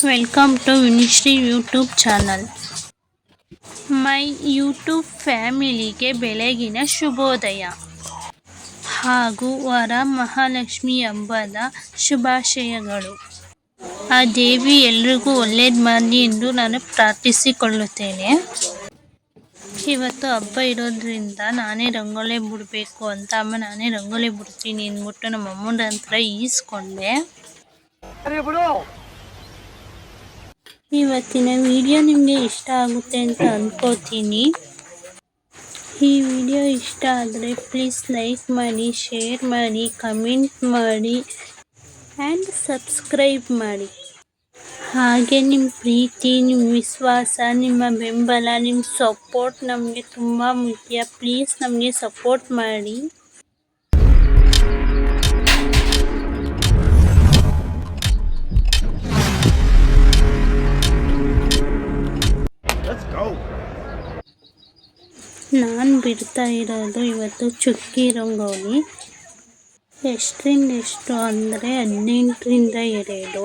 Welcome to Vinishree YouTube channel. My YouTube ಫ್ಯಾಮಿಲಿಗೆ ಬೆಳಗಿನ ಶುಭೋದಯ ಹಾಗೂ ವರಮಹಾಲಕ್ಷ್ಮಿ ಹಬ್ಬದ ಶುಭಾಶಯಗಳು. ಆ ದೇವಿ ಎಲ್ರಿಗೂ ಒಳ್ಳೇದು ಮಾಡಲಿ ಎಂದು ನಾನು ಪ್ರಾರ್ಥಿಸಿಕೊಳ್ಳುತ್ತೇನೆ. ಇವತ್ತು ಹಬ್ಬ ಇರೋದ್ರಿಂದ ನಾನೇ ರಂಗೋಲಿ ಬಿಡಬೇಕು ಅಂತ ನಾನೇ ರಂಗೋಲಿ ಬಿಡ್ತೀನಿ ಅಂದ್ಬಿಟ್ಟು ನಮ್ಮ ಅಮ್ಮನ ಹತ್ರ ಈಸ್ಕೊಂಡೆ. ಇವತ್ತಿನ ವಿಡಿಯೋ ನಿಮಗೆ ಇಷ್ಟ ಆಗುತ್ತೆ ಅಂತ ಅಂದ್ಕೋತೀನಿ. ಈ ವಿಡಿಯೋ ಇಷ್ಟ ಆದರೆ ಪ್ಲೀಸ್ ಲೈಕ್ ಮಾಡಿ, ಶೇರ್ ಮಾಡಿ, ಕಮೆಂಟ್ ಮಾಡಿ ಆ್ಯಂಡ್ ಸಬ್ಸ್ಕ್ರೈಬ್ ಮಾಡಿ. ಹಾಗೆ ನಿಮ್ಮ ಪ್ರೀತಿ, ನಿಮ್ಮ ವಿಶ್ವಾಸ, ನಿಮ್ಮ ಬೆಂಬಲ, ನಿಮ್ಮ ಸಪೋರ್ಟ್ ನಮಗೆ ತುಂಬ ಮುಖ್ಯ. ಪ್ಲೀಸ್ ನಮಗೆ ಸಪೋರ್ಟ್ ಮಾಡಿ. ನಾನು ಬಿಡ್ತಾ ಇರೋದು ಇವತ್ತು ಚುಕ್ಕಿ ರಂಗೋಲಿ. ಎಷ್ಟರಿಂದ ಎಷ್ಟು ಅಂದರೆ 18ರಿಂದ 2.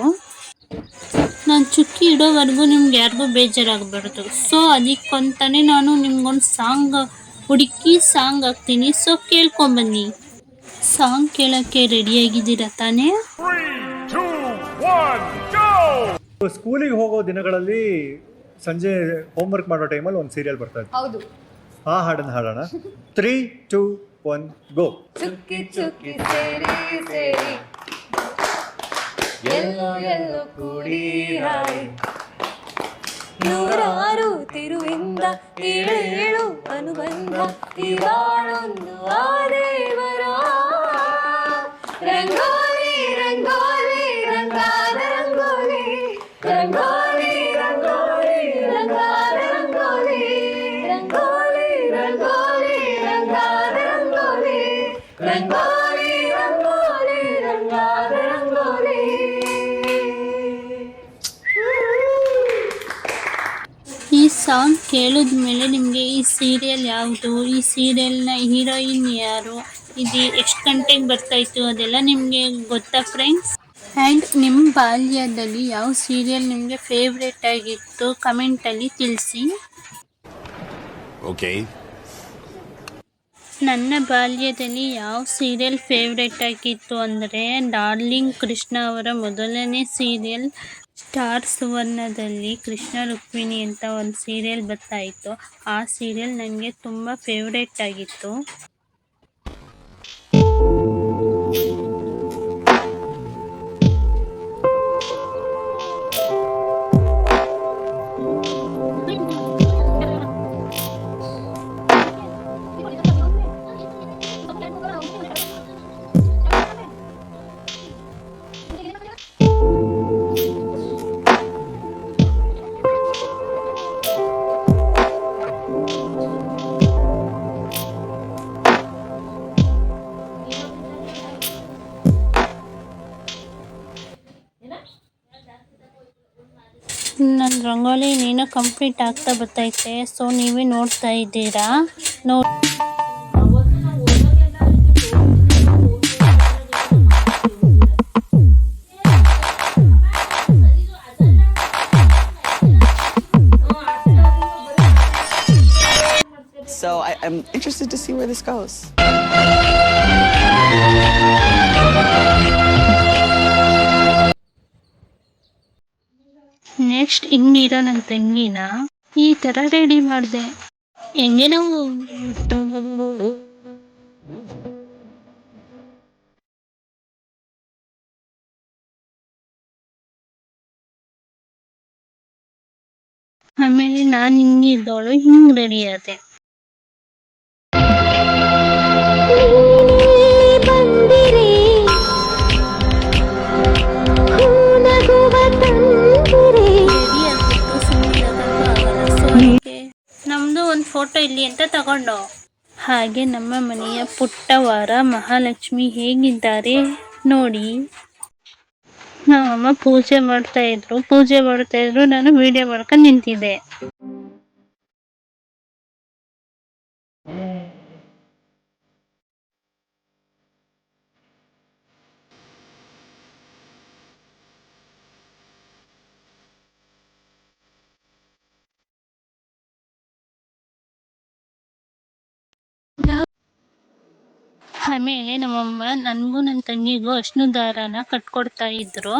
ನಾನು ಚುಕ್ಕಿ ಇಡೋವರೆಗೂ ನಿಮ್ಗೆ ಯಾರಿಗೂ ಬೇಜಾರಾಗಬಾರ್ದು. ಸೊ ಅದಕ್ಕಂತಾನೆ ನಾನು ನಿಮ್ಗೊಂದು ಹುಡುಕಿ ಸಾಂಗ್ ಹಾಕ್ತೀನಿ. ಸೊ ಕೇಳ್ಕೊಂಬನ್ನಿ. ಸಾಂಗ್ ಕೇಳೋಕ್ಕೆ ರೆಡಿಯಾಗಿದ್ದೀರಾ ತಾನೇ? ಸ್ಕೂಲಿಗೆ ಹೋಗೋ ದಿನಗಳಲ್ಲಿ ಸಂಜೆ ಹೋಮ್ವರ್ಕ್ ಮಾಡೋ ಟೈಮಲ್ಲಿ ಒಂದು ಸೀರಿಯಲ್ ಬರ್ತಾ ಇತ್ತು. ಹೌದು. ಆ ಹಾಡನ್ನು ಹಾಡೋಣ. 3, 2, 1 ಗೋ. ಚುಕ್ಕಿ ಚುಕ್ಕಿ ಸೇರಿ ಸೇರಿ ಎಲ್ಲೋ ಎಲ್ಲೋ ಕೂಡಿ ಹಾಡಿ, ನೂರಾರು ತಿರುವಿಂದ ಏಳೇಳು ಅನುಬಂಧ ಇವಾಳೊಂದು ಆ ದೇವರ ರಂಗೋಲಿ ರಂಗೋಲಿ ರಂಗಾದ ರಂಗೋಲಿ ರಂಗೋಲಿ ರಂಗೋಲಿ ರಂಗಾದ ರಂಗೋಲಿ ರಂಗೋಲಿ ರಂಗೋಲಿ ರಂಗಾದ ರಂಗೋಲಿ ರಂಗೋಲಿ ರಂಗೋಲಿ ರಂಗಾದ ರಂಗೋಲಿ. ಈ ಸಾಂಗ್ ಕೇಳಿದ್ಮೇಲೆ ನಿಮಗೆ ಈ ಸೀರಿಯಲ್ ಯಾವುದು, ಈ ಸೀರಿಯಲ್ನ ಹೀರೋಯಿನ್ ಯಾರು, ಇದು ಎಷ್ಟು ಗಂಟೆಗೆ ಬರ್ತಾಯಿತ್ತು ಅದೆಲ್ಲ ನಿಮಗೆ ಗೊತ್ತಾ ಫ್ರೆಂಡ್ಸ್? ಆ್ಯಂಡ್ ನಿಮ್ಮ ಬಾಲ್ಯದಲ್ಲಿ ಯಾವ ಸೀರಿಯಲ್ ನಿಮಗೆ ಫೇವ್ರೇಟ್ ಆಗಿತ್ತು ಕಮೆಂಟಲ್ಲಿ ತಿಳಿಸಿ. ಓಕೆ. ನನ್ನ ಬಾಲ್ಯದಲ್ಲಿ ಯಾವ ಸೀರಿಯಲ್ ಫೇವ್ರೇಟ್ ಆಗಿತ್ತು ಅಂದರೆ ಡಾರ್ಲಿಂಗ್ ಕೃಷ್ಣ ಅವರ ಮೊದಲನೇ ಸೀರಿಯಲ್ ಸ್ಟಾರ್ ಸುವರ್ಣದಲ್ಲಿ ಕೃಷ್ಣ ರುಕ್ಮಿಣಿ ಅಂತ ಒಂದು ಸೀರಿಯಲ್ ಬರ್ತಾಯಿತ್ತು. ಆ ಸೀರಿಯಲ್ ನನಗೆ ತುಂಬ ಫೇವ್ರೇಟ್ ಆಗಿತ್ತು. ನನ್ನ ರಂಗೋಲಿ ನೀನು ಕಂಪ್ಲೀಟ್ ಆಗ್ತಾ ಬರ್ತೈತೆ. ಸೊ ನೀವೇ ನೋಡ್ತಾ ಇದ್ದೀರಾ. So I'm interested to see where this goes. Next ಹಿಂಗಿರೋ ನನ್ನ ತಂಗಿನ ಈ ಥರ ರೆಡಿ ಮಾಡಿದೆ. ಹೆಂಗೆ ನಾವು ಆಮೇಲೆ ನಾನು ಹಿಂಗಿದ್ದವಳು ಹಿಂಗೆ ರೆಡಿ ಆದೆ. ನಮ್ದು ಒಂದು ಫೋಟೋ ಇಲ್ಲಿ ಅಂತ ತಗೊಂಡು. ಹಾಗೆ ನಮ್ಮ ಮನೆಯ ಪುಟ್ಟವಾರ ಮಹಾಲಕ್ಷ್ಮಿ ಹೇಗಿದ್ದಾರೆ ನೋಡಿ. ನಮ್ಮಮ್ಮ ಪೂಜೆ ಮಾಡ್ತಾ ಇದ್ರು, ನಾನು ವಿಡಿಯೋ ಮಾಡ್ಕೊಂಡು ನಿಂತಿದ್ದೆ. ಆಮೇಲೆ ನಮ್ಮಮ್ಮ ನನಗೂ ನನ್ನ ತಂಗಿಗೂ ಅರ್ಶಿನ ದಾರನ ಕಟ್ಕೊಡ್ತಾ ಇದ್ರು.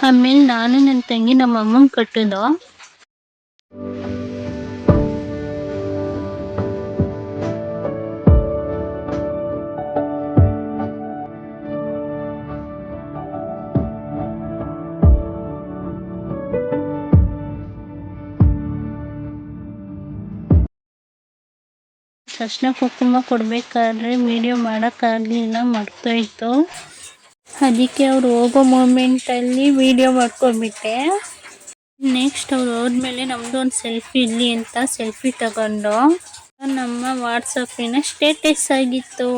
ಆಮೇಲೆ ನಾನು ನನ್ನ ತಂಗಿ ನಮ್ಮಮ್ಮಂಗೆ ಕಟ್ಟಿದೋ. ಅರ್ಶಿನ ಕುಂಕುಮ ಕೊಡಬೇಕಾದ್ರೆ ವಿಡಿಯೋ ಮಾಡೋಕ್ಕಾಗಲಿಲ್ಲ, ಮರ್ತೋಯ್ತು. ಅದಕ್ಕೆ ಅವ್ರು ಹೋಗೋ ಮೂಮೆಂಟಲ್ಲಿ ವಿಡಿಯೋ ಮಾಡ್ಕೊಂಡ್ಬಿಟ್ಟೆ. ನೆಕ್ಸ್ಟ್ ಅವ್ರು ಹೋದ್ಮೇಲೆ ನಮ್ಮದು ಒಂದು ಸೆಲ್ಫಿ ಇರಲಿ ಅಂತ ಸೆಲ್ಫಿ ತಗೊಂಡು ನಮ್ಮ ವಾಟ್ಸಪ್ಪಿನ ಸ್ಟೇಟಸ್ ಆಗಿತ್ತು.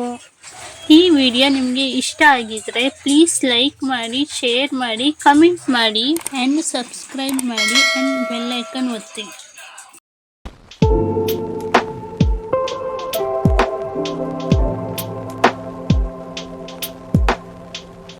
ಈ ವಿಡಿಯೋ ನಿಮಗೆ ಇಷ್ಟ ಆಗಿದ್ರೆ ಪ್ಲೀಸ್ ಲೈಕ್ ಮಾಡಿ, ಶೇರ್ ಮಾಡಿ, ಕಮೆಂಟ್ ಮಾಡಿ ಆ್ಯಂಡ್ ಸಬ್ಸ್ಕ್ರೈಬ್ ಮಾಡಿ ಆ್ಯಂಡ್ ಬೆಲ್ ಐಕನ್ ಒತ್ತಿ.